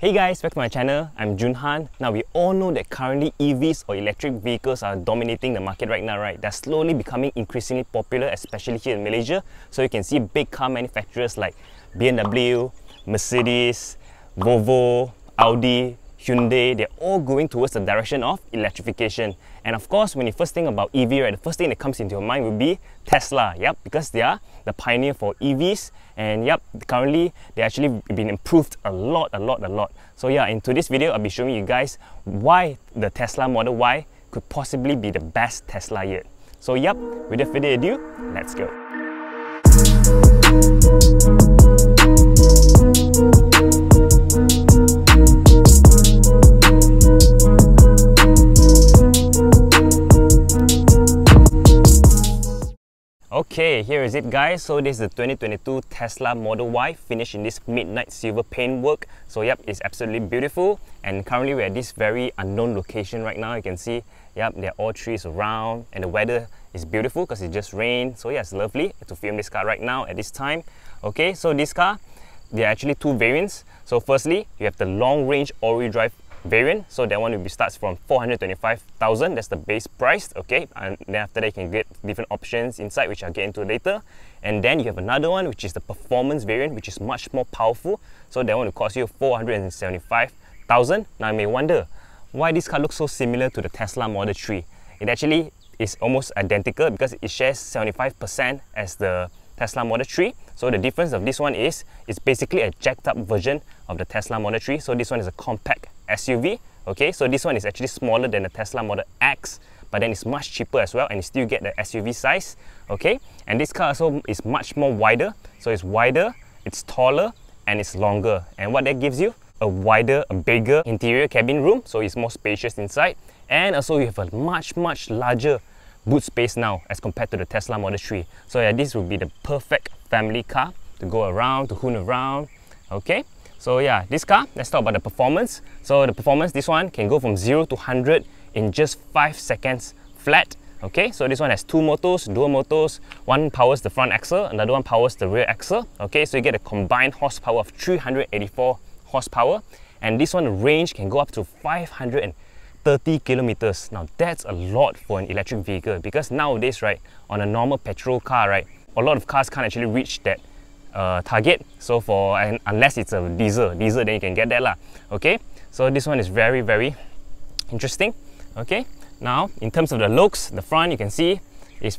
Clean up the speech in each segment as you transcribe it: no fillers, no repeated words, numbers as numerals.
Hey guys, back to my channel. I'm Junhan. Now we all know that currently EVs or electric vehicles are dominating the market right now, right? They're slowly becoming increasingly popular, especially here in Malaysia. So you can see big car manufacturers like BMW, Mercedes, Volvo, Audi, Hyundai, they're all going towards the direction of electrification. And of course, when you first think about EV, right, the first thing that comes into your mind will be Tesla. Yep, because they are the pioneer for EVs. And yep, currently they're actually been improved a lot. So yeah, in today's video, I'll be showing you guys why the Tesla Model Y could possibly be the best Tesla yet. So yep, without further ado, let's go. Okay, here is it guys. So this is the 2022 Tesla Model Y finished in this midnight silver paintwork. So yep, it's absolutely beautiful. And currently we're at this very unknown location right now. You can see, yep, there are all trees around and the weather is beautiful because it just rained. So yeah, it's lovely to film this car right now at this time. Okay, so this car, there are actually two variants. So firstly, you have the long range all-wheel drive variant. So that one will be starts from 425,000. That's the base price. Okay, and then after that you can get different options inside, which I'll get into later. And then you have another one which is the performance variant, which is much more powerful. So that one will cost you 475,000. Now you may wonder why this car looks so similar to the Tesla Model 3. It actually is almost identical because it shares 75% as the Tesla Model 3. So the difference of this one is it's basically a jacked up version of the Tesla Model 3. So this one is a compact SUV. Okay, so this one is actually smaller than the Tesla Model X, but then it's much cheaper as well, and you still get the SUV size. Okay, and this car also is much more wider. So it's wider, it's taller, and it's longer. And what that gives you? A wider, a bigger interior cabin room, so it's more spacious inside. And also you have a much larger boot space now as compared to the Tesla Model 3. So yeah, this will be the perfect family car to go around, to hoon around. Okay, so yeah, this car, let's talk about the performance. So the performance, this one can go from 0 to 100 in just 5 seconds flat. Okay, so this one has two motors, dual motors. One powers the front axle, another one powers the rear axle. Okay, so you get a combined horsepower of 384 horsepower. And this one, range can go up to 530 kilometers. Now that's a lot for an electric vehicle, because nowadays, right, on a normal petrol car, right, a lot of cars can't actually reach that target. So unless it's a diesel, then you can get that lah. Okay, so this one is very interesting. Okay, now in terms of the looks, the front you can see is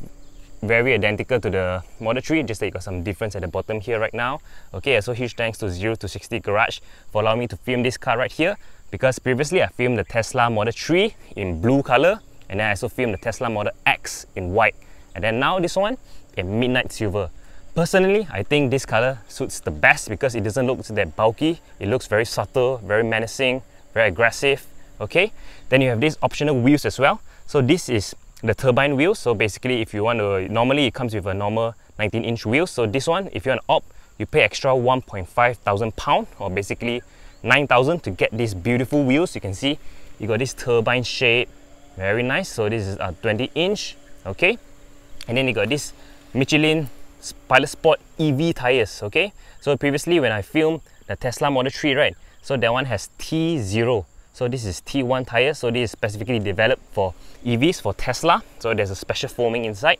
very identical to the Model 3, just that you got some difference at the bottom here right now. Okay, so huge thanks to 0 to 60 Garage for allowing me to film this car right here, because previously I filmed the Tesla Model 3 in blue color, and then I also filmed the Tesla Model X in white, and then now this one in midnight silver. Personally, I think this color suits the best because it doesn't look that bulky. It looks very subtle, very menacing, very aggressive. Okay, then you have these optional wheels as well. So this is the turbine wheels. So basically, if you want to, normally it comes with a normal 19-inch wheel. So this one, if you want to opt, you pay extra 1.5 thousand pounds, or basically 9,000 to get these beautiful wheels. You can see you got this turbine shape, very nice. So this is a 20-inch. Okay, and then you got this Michelin Pilot Sport EV tires. Okay, so previously when I filmed the Tesla Model 3, right, so that one has T0. So this is T1 tires. So this is specifically developed for EVs, for Tesla. So there's a special foaming inside,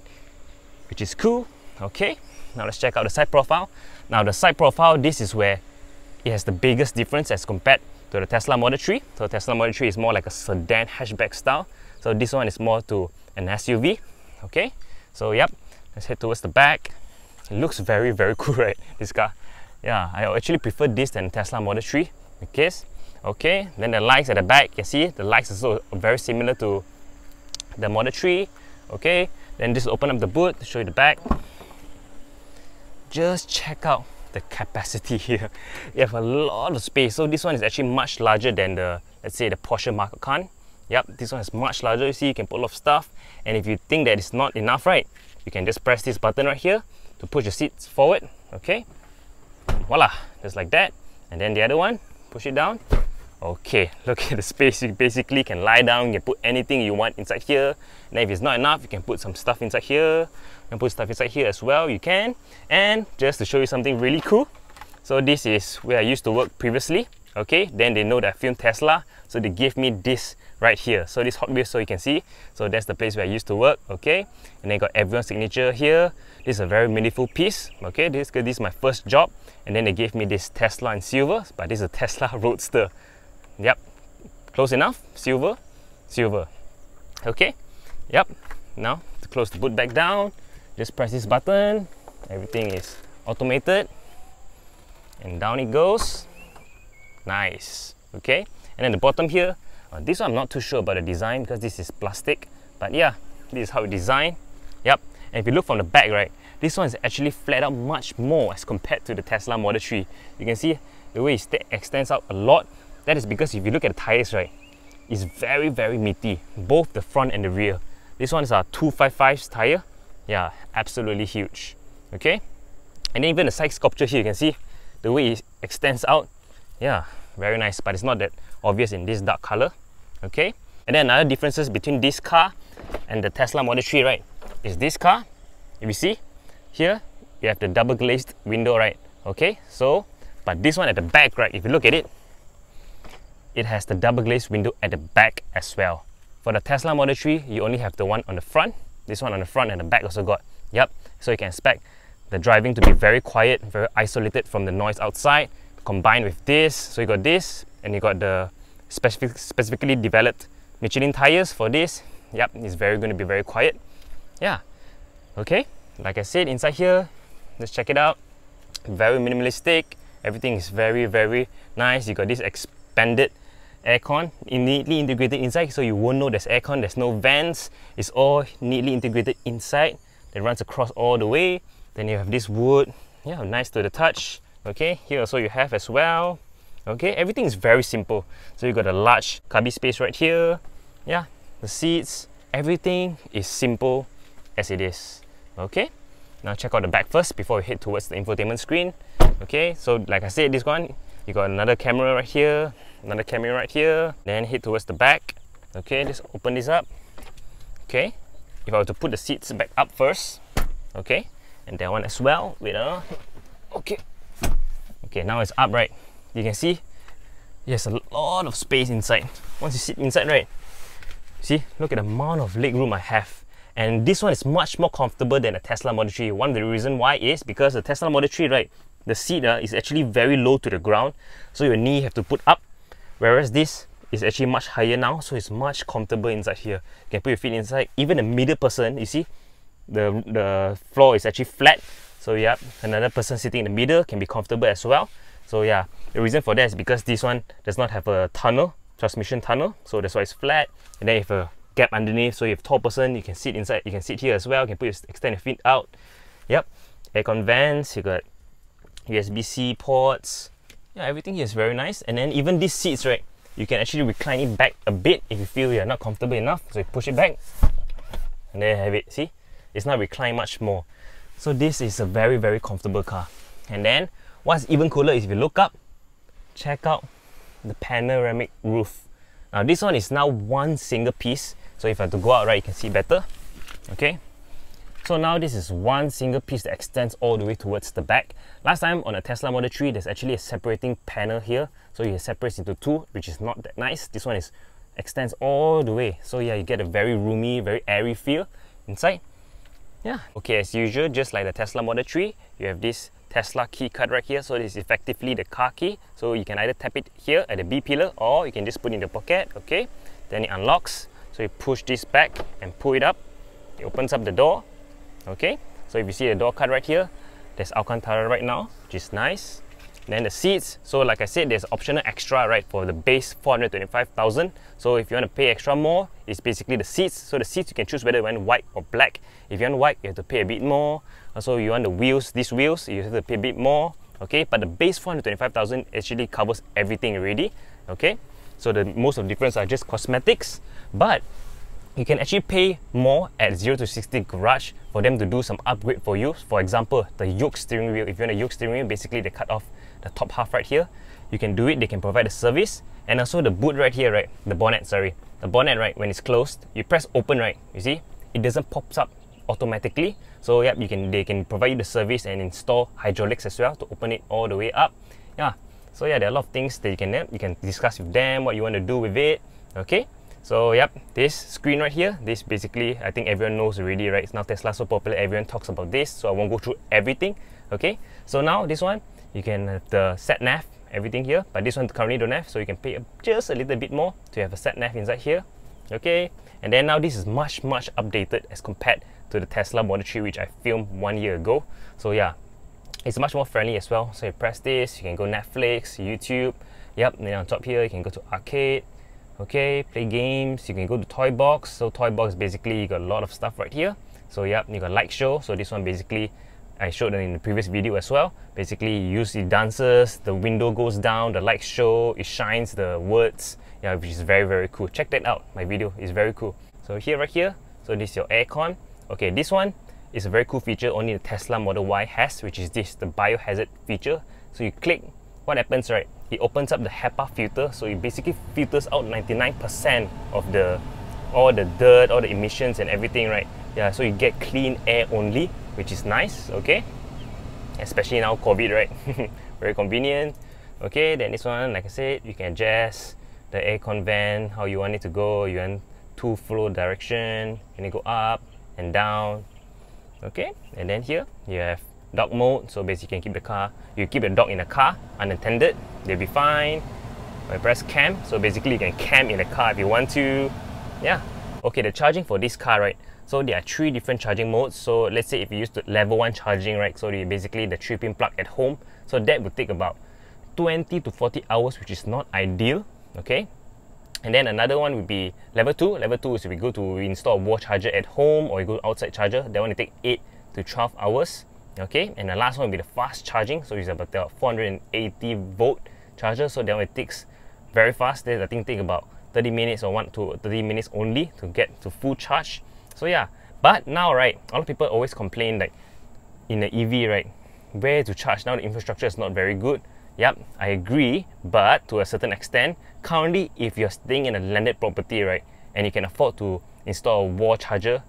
which is cool. Okay, now let's check out the side profile. Now the side profile, this is where it has the biggest difference as compared to the Tesla Model 3. So Tesla Model 3 is more like a sedan hatchback style. So this one is more to an SUV. Okay, so yep, let's head towards the back. It looks very cool, right, this car? Yeah, I actually prefer this than Tesla Model 3 because, okay, then the lights at the back, you see the lights are also very similar to the Model 3. Okay, then just open up the boot to show you the back. Just check out the capacity here. You have a lot of space. So this one is actually much larger than the, let's say, the Porsche Macan. Yep, this one is much larger. You see, you can put a lot of stuff. And if you think that it's not enough, right, you can just press this button right here to push your seats forward. Okay, voila, just like that. And then the other one, push it down. Okay, look at the space. You basically can lie down, you can put anything you want inside here. And if it's not enough, you can put some stuff inside here, and put stuff inside here as well, you can. And just to show you something really cool, so this is where I used to work previously. okay, then they know that I filmed Tesla, so they gave me this right here. So this Hot Wheels, so you can see, so that's the place where I used to work, okay, and then got everyone's signature here. This is a very meaningful piece, okay, this is my first job, and then they gave me this Tesla in silver, but this is a Tesla Roadster. Yep, close enough, silver, okay, yep. Now to close the boot back down, just press this button, everything is automated, and down it goes. Nice, okay. And then the bottom here, this one I'm not too sure about the design because this is plastic, but yeah, this is how it's designed. Yep. And if you look from the back, right, this one is actually flat out much more as compared to the Tesla Model 3. You can see the way it extends out a lot. That is because if you look at the tires, right, it's very, very meaty, both the front and the rear. This one is a 255 tire. Yeah, absolutely huge. Okay. And then even the side sculpture here, you can see the way it extends out. Yeah, very nice, but it's not that obvious in this dark color. Okay. And then another differences between this car and the Tesla Model 3, right, is this car, if you see here, you have the double glazed window, right? Okay, so but this one at the back, right, if you look at it, it has the double glazed window at the back as well. For the Tesla Model 3, you only have the one on the front. This one on the front and the back also got. Yep, so you can expect the driving to be very quiet, very isolated from the noise outside, combined with this. So you got this, and you got the specifically developed Michelin tires for this. Yep, it's going to be very quiet. Yeah, okay, like I said, inside here, let's check it out. Very minimalistic, everything is very, very nice. You got this expanded aircon neatly integrated inside, so you won't know there's aircon, there's no vents. It's all neatly integrated inside. It runs across all the way. Then you have this wood, yeah, nice to the touch. Okay, here also you have as well. Okay, everything is very simple. So you got a large cubby space right here. Yeah, the seats, everything is simple as it is. Okay, now check out the back first before we head towards the infotainment screen. Okay, so like I said, this one, you got another camera right here, another camera right here, then head towards the back. Okay, just open this up. Okay, if I were to put the seats back up first, okay, and that one as well, wait, okay, now it's up, right? You can see there's a lot of space inside. Once you sit inside, right, see, look at the amount of leg room I have. And this one is much more comfortable than a Tesla Model 3. One of the reasons why is because the Tesla Model 3, right, the seat is actually very low to the ground, so your knee have to put up, whereas this is actually much higher now, so it's much comfortable inside here. You can put your feet inside. Even a middle person, you see, the floor is actually flat, so yeah, another person sitting in the middle can be comfortable as well. So yeah, the reason for that is because this one does not have a tunnel, transmission tunnel, so that's why it's flat. And then you have a gap underneath, so you have a tall person, you can sit inside, you can sit here as well, you can extend your feet out. Yep, aircon vents, you got USB-C ports. Yeah, everything here is very nice. And then even these seats, right, you can actually recline it back a bit if you feel you're not comfortable enough. So you push it back, and there you have it. See, it's not reclined much more. So this is a very, very comfortable car. And then what's even cooler is if you look up, check out the panoramic roof. Now this one is now one single piece, so if I have to go out, right, you can see better. Okay, so now this is one single piece that extends all the way towards the back. Last time on a Tesla Model 3, there's actually a separating panel here, so it separates into two, which is not that nice. This one extends all the way, so yeah, you get a very roomy, very airy feel inside. Yeah, okay, as usual, just like the Tesla Model 3, you have this Tesla key card right here, so this is effectively the car key. So you can either tap it here at the B pillar, or you can just put it in the pocket. Okay, then it unlocks, so you push this back and pull it up, it opens up the door. Okay, so if you see the door card right here, there's Alcantara right now, which is nice. Then the seats, so like I said, there's optional extra, right, for the base 425,000. So if you want to pay extra more, it's basically the seats. So the seats, you can choose whether you want white or black. If you want white, you have to pay a bit more. Also, you want the wheels, these wheels, you have to pay a bit more. Okay, but the base 425,000 actually covers everything already. Okay, so the most of the difference are just cosmetics, but you can actually pay more at 0 to 60 garage for them to do some upgrade for you. For example, the yoke steering wheel. If you want a yoke steering wheel, basically they cut off the top half right here. You can do it, they can provide the service. And also the boot right here, right, the bonnet, sorry. The bonnet, right, when it's closed, you press open, right, you see, it doesn't pop up automatically. So yeah, they can provide you the service and install hydraulics as well to open it all the way up. Yeah, So yeah, there are a lot of things that you can discuss with them, what you want to do with it. Okay, so yep, this screen right here, this basically, I think everyone knows already, right? It's now Tesla so popular, everyone talks about this, so I won't go through everything. Okay, so now this one, you can have the sat nav, everything here, but this one currently don't have, so you can pay just a little bit more to have a sat nav inside here. Okay, and then now this is much updated as compared to the Tesla Model 3, which I filmed 1 year ago. So yeah, it's much more friendly as well. So you press this, you can go Netflix, YouTube. Yep, and then on top here, you can go to arcade. Okay, play games. You can go to Toy Box. So Toy Box, basically, you got a lot of stuff right here. So yep, you got Light Show. So this one basically, I showed in the previous video as well. Basically, you use the dancers, the window goes down, the light show, it shines the words. Yeah, which is very cool. Check that out. My video is very cool. So here, right here, so this is your aircon. Okay, this one is a very cool feature only the Tesla Model Y has, which is this, the biohazard feature. So you click, what happens, right? It opens up the HEPA filter, so it basically filters out 99% of all the dirt, all the emissions and everything, right? Yeah, so you get clean air only, which is nice, okay? Especially now COVID, right? Very convenient. Okay, then this one, like I said, you can adjust the aircon vent, how you want it to go. You want two flow direction, and you go up and down. Okay, and then here you have dog mode, so basically you can keep the dog in the car unattended, they'll be fine. I press cam, so basically you can camp in the car if you want to. Yeah. Okay, the charging for this car, right? So there are 3 different charging modes. So let's say if you use the level 1 charging, right? So basically the 3-pin plug at home, so that would take about 20 to 40 hours, which is not ideal. Okay, and then another one would be level 2. Level 2 is if we go to install a wall charger at home or you go outside charger, that one will take 8 to 12 hours. Okay, and the last one will be the fast charging, so it's about the 480 volt charger, so that one it takes very fast. That I think take about 30 minutes or 1 to 30 minutes only to get to full charge. So yeah, but now, right, a lot of people always complain like in the EV, right, where to charge. Now the infrastructure is not very good. Yep, I agree, but to a certain extent, currently if you're staying in a landed property, right, and you can afford to install a wall charger,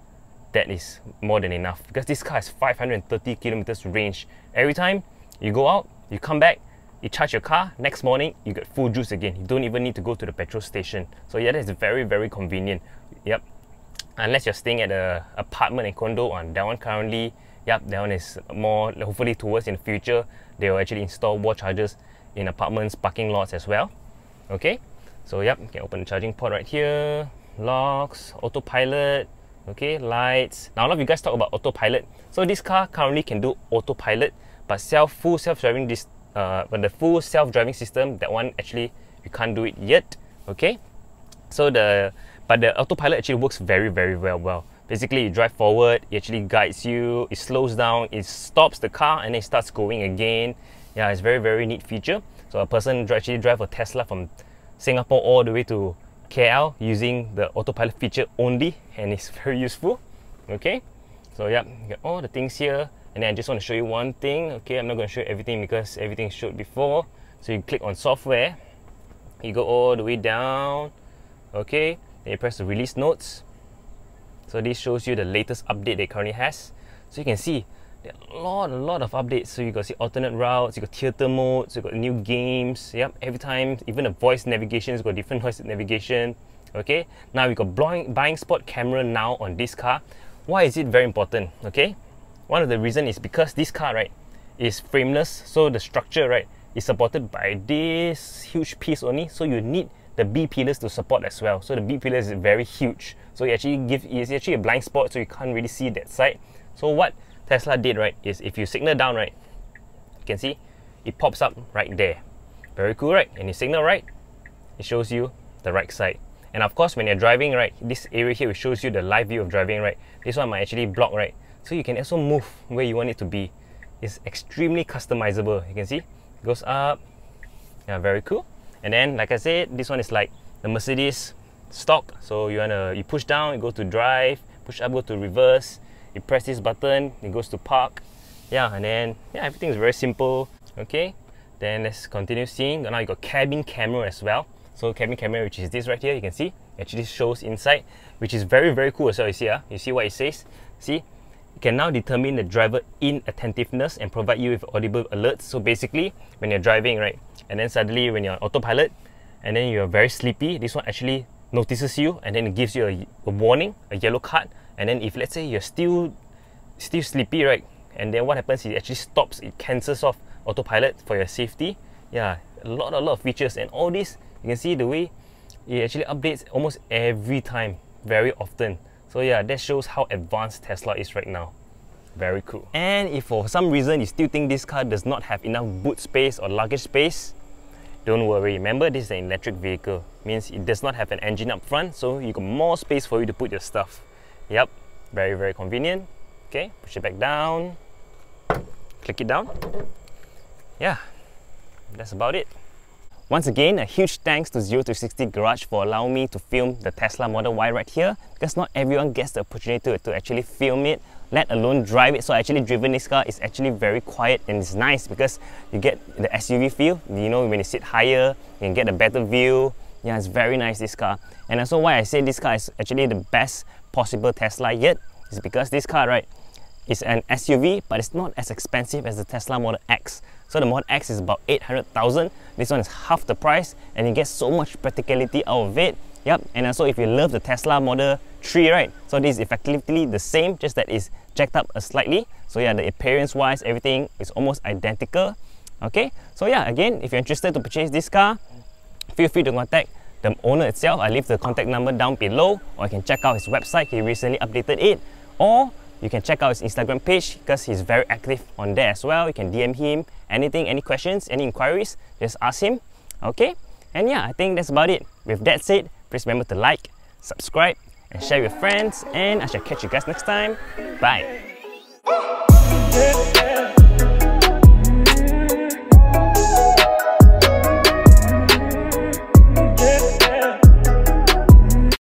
that is more than enough, because this car has 530 kilometers range. Every time you go out, you come back, you charge your car, next morning you get full juice again. You don't even need to go to the petrol station. So yeah, that is very convenient. Yep, unless you're staying at an apartment and condo on that one currently. Yep, that one is more, hopefully towards in the future, they will actually install wall chargers in apartments, parking lots as well. Okay, so yep, you can open the charging port right here, locks, autopilot, okay, lights. Now a lot of you guys talk about autopilot. So this car currently can do autopilot, but full self-driving full self-driving system, that one actually you can't do it yet. Okay, so the autopilot actually works very well. Basically, you drive forward, it actually guides you, it slows down, it stops the car, and then it starts going again. Yeah, it's very neat feature. So a person actually drive a Tesla from Singapore all the way to KL using the autopilot feature only, and it's very useful. Okay, so yeah, you got all the things here, and then I just want to show you one thing. Okay, I'm not going to show you everything because everything showed before. So you click on software, you go all the way down. Okay, then you press the release notes. So this shows you the latest update it currently has. So you can see there are a lot of updates. So you got see alternate routes, you got theater modes, you got new games. Yep, every time, even the voice navigation, you got different voice navigation. Okay, now we got blind spot camera now on this car. Why is it very important? Okay, one of the reasons is because this car, right, is frameless. So the structure, right, is supported by this huge piece only. So you need the B pillars to support as well. So the B pillars is very huge. So it's actually a blind spot, so you can't really see that side. So what Tesla did, right, is if you signal down, right, you can see it pops up right there. Very cool, right? And you signal right, it shows you the right side. And of course, when you're driving, right, this area here shows you the live view of driving, right. This one might actually block, right, so you can also move where you want it to be. It's extremely customizable. You can see it goes up. Yeah, very cool. And then, like I said, this one is like the Mercedes stock. So you push down, you go to drive, push up, go to reverse, you press this button, it goes to park. Yeah, and then yeah, everything is very simple. Okay, then let's continue seeing. Now you got cabin camera as well. So cabin camera, which is this right here, you can see actually shows inside, which is very cool as well. You see, you see what it says. See, can now determine the driver inattentiveness and provide you with audible alerts. So basically, when you're driving, right, and then suddenly when you're on autopilot, and then you're very sleepy, this one actually notices you, and then it gives you a warning, a yellow card. And then if let's say you're still sleepy, right, and then what happens, it actually stops, it cancels off autopilot for your safety. Yeah, a lot of features, and all this, you can see the way it actually updates almost every time, very often. So yeah, that shows how advanced Tesla is right now. Very cool. And if for some reason you still think this car does not have enough boot space or luggage space, don't worry. Remember, this is an electric vehicle. Means it does not have an engine up front, so you got more space for you to put your stuff. Yep, very convenient. Okay, push it back down. Click it down. Yeah, that's about it. Once again, a huge thanks to 0-60 Garage for allowing me to film the Tesla Model Y right here, because not everyone gets the opportunity to actually film it, let alone drive it. So I actually driven this car. It's actually very quiet and it's nice because you get the SUV feel. You know, when you sit higher, you can get a better view. Yeah, it's very nice, this car. And also why I say this car is actually the best possible Tesla yet is because this car, right, is an SUV, but it's not as expensive as the Tesla Model X. So the Model X is about 800,000. This one is half the price, and you get so much practicality out of it. Yep, and also if you love the Tesla Model 3, right, so this is effectively the same, just that it's jacked up slightly. So yeah, the appearance wise, everything is almost identical. Okay, so yeah, again, if you're interested to purchase this car, feel free to contact the owner itself. I leave the contact number down below, or you can check out his website. He recently updated it, or you can check out his Instagram page because he's very active on there as well. You can DM him anything, any questions, any inquiries, just ask him. Okay, and yeah, I think that's about it. With that said, please remember to like, subscribe, and share with friends, and I shall catch you guys next time. Bye.